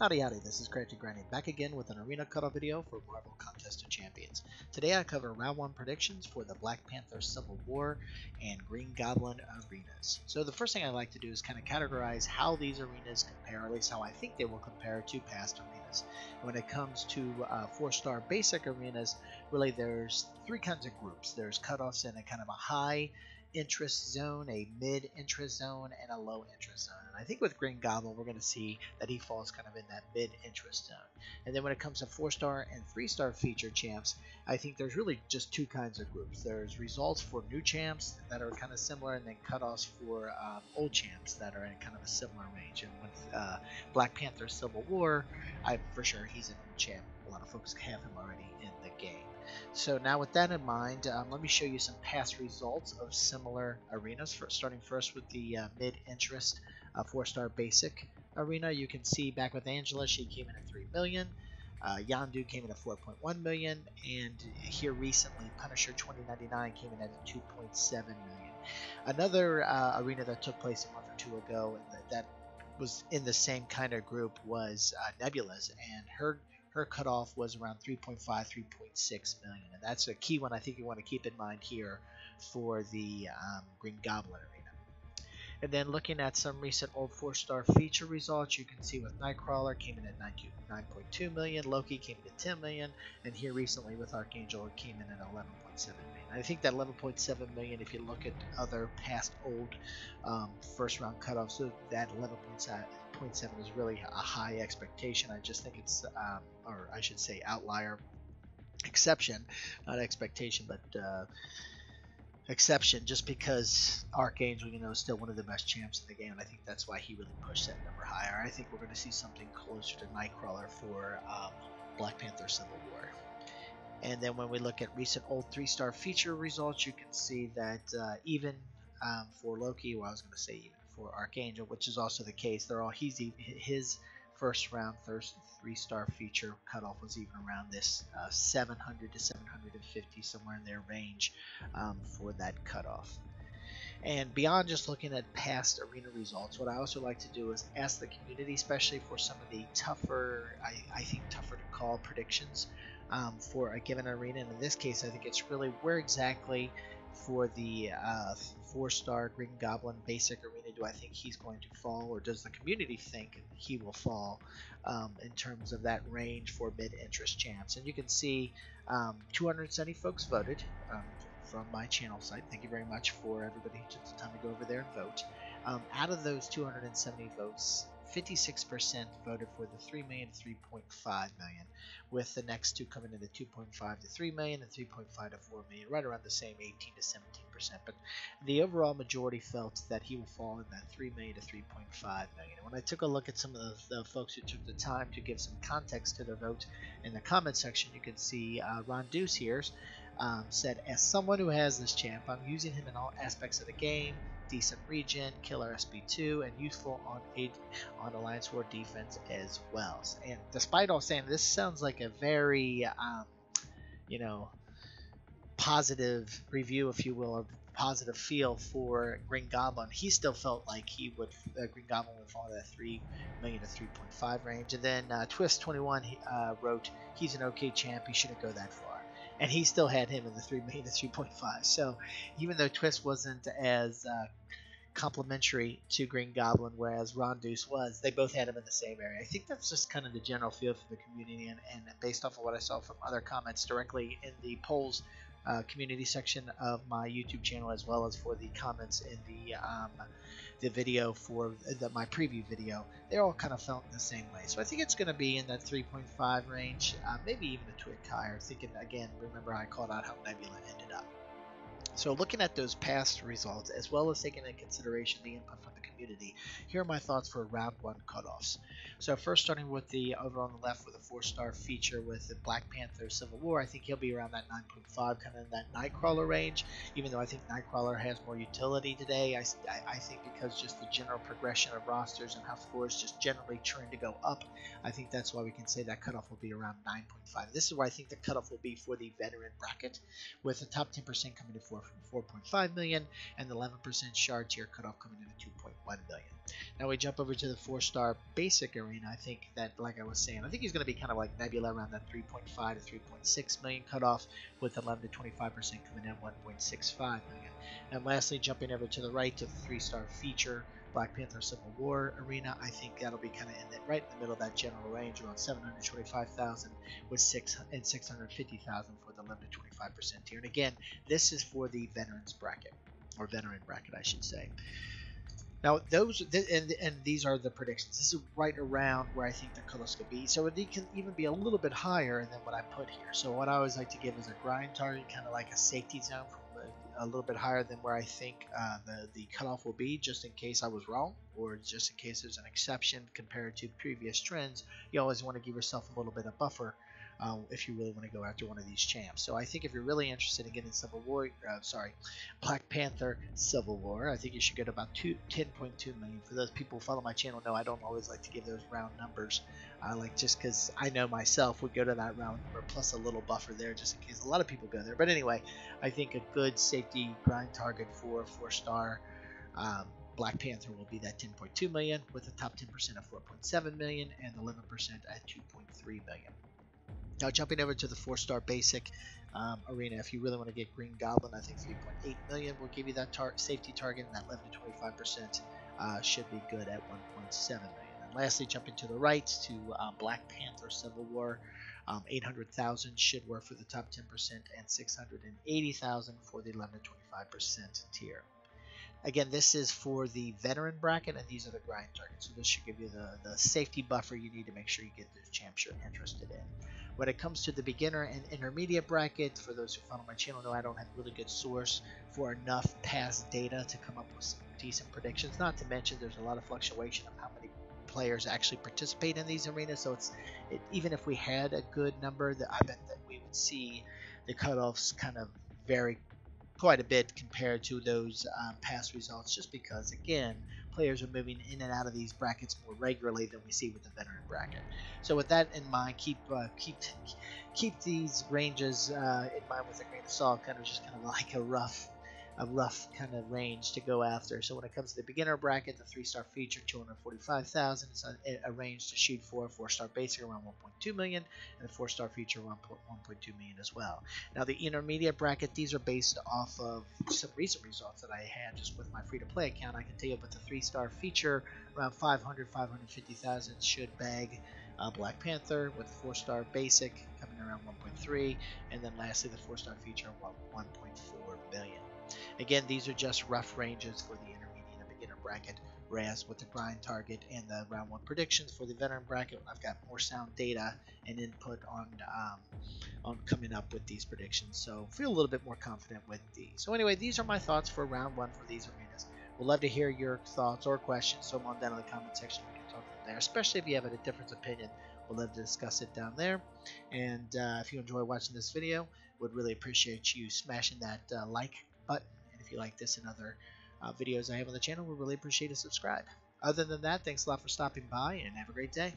Howdy howdy, this is Crazy Granny back again with an arena cutoff video for Marvel Contest of Champions. Today I cover round 1 predictions for the Black Panther Civil War and Green Goblin arenas. So the first thing I like to do is kind of categorize how these arenas compare, or at least how I think they will compare to past arenas. When it comes to 4-star basic arenas, really there's 3 kinds of groups. There's cutoffs in a kind of a high interest zone, a mid interest zone, and a low interest zone. And I think with Green Goblin, we're going to see that he falls kind of in that mid interest zone. And then when it comes to 4-star and 3-star featured champs, I think there's really just 2 kinds of groups. There's results for new champs that are kind of similar, and then cutoffs for old champs that are in kind of a similar range. And with Black Panther Civil War, for sure he's an old champ. A lot of folks have him already in the game. So now with that in mind, let me show you some past results of similar arenas. Starting first with the mid-interest 4-star basic arena. You can see back with Angela, she came in at 3 million. Yandu came in at 4.1 million, and here recently Punisher 2099 came in at 2.7 million. Another arena that took place a month or 2 ago, and that was in the same kind of group, was Nebula's, and her cutoff was around 3.5, 3.6 million, and that's a key one I think you want to keep in mind here for the Green Goblin arena. And then looking at some recent old 4-star feature results, you can see with Nightcrawler came in at 9.2 million, Loki came in at 10 million, and here recently with Archangel it came in at 11.7 million. I think that 11.7 million, if you look at other past old first round cutoffs, so that 11.7 is really a high expectation. I just think it's, or I should say outlier, exception, not expectation, but exception, just because Archangel, is still one of the best champs in the game, and I think that's why he really pushed that number higher. I think we're going to see something closer to Nightcrawler for Black Panther Civil War. And then when we look at recent old 3-star feature results, you can see that even for Loki, well, I was going to say even for Archangel, which is also the case, his first round 3-star feature cutoff was even around this 700 to 750, somewhere in their range for that cutoff. And beyond just looking at past arena results, what I also like to do is ask the community, especially for some of the tougher, I think tougher to call predictions for a given arena. And in this case, I think it's really where exactly for the 4-star Green Goblin basic arena do I think he's going to fall, or does the community think he will fall in terms of that range for mid-interest champs. And you can see 270 folks voted from my channel site. Thank you very much for everybody who took the time to go over there and vote. Out of those 270 votes, 56% voted for the 3 million to 3.5 million, with the next two coming in at 2.5 to 3 million and 3.5 to 4 million, right around the same 18 to 17%. But the overall majority felt that he will fall in that 3 million to 3.5 million. And when I took a look at some of the folks who took the time to give some context to their vote in the comment section, you can see Ron Deuce here said, as someone who has this champ, I'm using him in all aspects of the game. Decent regen, killer SB2, and useful on Alliance War defense as well. And despite all saying, this sounds like a very positive review, if you will, or positive feel for Green Goblin. He still felt like Green Goblin would fall in that 3 million to 3.5 range. And then Twist21 wrote, he's an okay champ, he shouldn't go that far. And he still had him in the 3 million to 3.5. So even though Twist wasn't as complimentary to Green Goblin, whereas Ron Deuce was, they both had him in the same area. I think that's just kind of the general feel for the community, and based off of what I saw from other comments directly in the polls community section of my YouTube channel, as well as for the comments in the video for my preview video, they all kind of felt the same way. So I think it's going to be in that 3.5 range, maybe even a twig higher. Thinking again, remember I called out how Nebula ended up. So looking at those past results, as well as taking into consideration the input from the community, here are my thoughts for round 1 cutoffs. So first, starting with the over on the left with a 4-star feature with the Black Panther Civil War, I think he'll be around that 9.5, kind of in that Nightcrawler range, even though I think Nightcrawler has more utility today. I think because just the general progression of rosters and how scores just generally trend to go up, I think that's why we can say that cutoff will be around 9.5. This is where I think the cutoff will be for the veteran bracket, with the top 10% coming to 4.5. 4.5 million, and the 11% shard tier cutoff coming in at 2.1 million. Now we jump over to the 4-star basic arena. I think that, like I was saying, I think he's going to be kind of like Nebula around that 3.5 to 3.6 million cutoff, with 11 to 25% coming in at 1.65 million. And lastly, jumping over to the right to the 3-star feature Black Panther Civil War arena, I think that'll be kind of in right in the middle of that general range, around 725,000 with 650,000 for the 11 to 25% tier. And again, this is for the veterans bracket, or veteran bracket, I should say. Now and these are the predictions. This is right around where I think the cutoffs could be. So it can even be a little bit higher than what I put here. So what I always like to give is a grind target, kind of like a safety zone, a little bit higher than where I think the cutoff will be, just in case I was wrong, or just in case there's an exception compared to previous trends. You always want to give yourself a little bit of buffer if you really want to go after one of these champs. So I think if you're really interested in getting Black Panther Civil War, I think you should get about 10.2 million. For those people who follow my channel know I don't always like to give those round numbers. I like, just because I know myself would go to that round number plus a little buffer there, just in case a lot of people go there. But anyway, I think a good safety grind target for 4-star Black Panther will be that 10.2 million, with the top 10% of 4.7 million and 11% at 2.3 million. Now jumping over to the 4-star basic arena, if you really want to get Green Goblin, I think 3.8 million will give you that safety target, and that 11 to 25% should be good at 1.7 million. And lastly, jumping to the right to Black Panther Civil War, 800,000 should work for the top 10% and 680,000 for the 11 to 25% tier. Again, this is for the veteran bracket, and these are the grind targets. So this should give you the safety buffer you need to make sure you get the champs you're interested in. When it comes to the beginner and intermediate bracket, for those who follow my channel know I don't have a really good source for enough past data to come up with some decent predictions. Not to mention there's a lot of fluctuation of how many players actually participate in these arenas. So even if we had a good number, I bet that we would see the cutoffs kind of vary quite a bit compared to those past results, just because, again, players are moving in and out of these brackets more regularly than we see with the veteran bracket. So with that in mind, keep these ranges in mind with a grain of salt, kind of like a rough kind of range to go after. So when it comes to the beginner bracket, the 3-star feature 245,000 is a range to shoot for. 4-star basic around 1.2 million, and the 4-star feature around 1.2 million as well. Now the intermediate bracket, these are based off of some recent results that I had just with my free-to-play account. I can tell you about the 3-star feature around 550,000 should bag Black Panther, with the 4-star basic coming around 1.3, and then lastly the 4-star feature 1.4 million. Again, these are just rough ranges for the intermediate and beginner bracket, whereas with the grind target and the round 1 predictions for the veteran bracket, I've got more sound data and input on coming up with these predictions, so feel a little bit more confident with these. So anyway, these are my thoughts for round 1 for these arenas. We'd love to hear your thoughts or questions, so on down in the comment section. We can talk from there, especially if you have a different opinion. We'd love to discuss it down there. And if you enjoy watching this video, would really appreciate you smashing that like button. And if you like this and other videos I have on the channel, we really appreciate a subscribe. Other than that, thanks a lot for stopping by, and have a great day.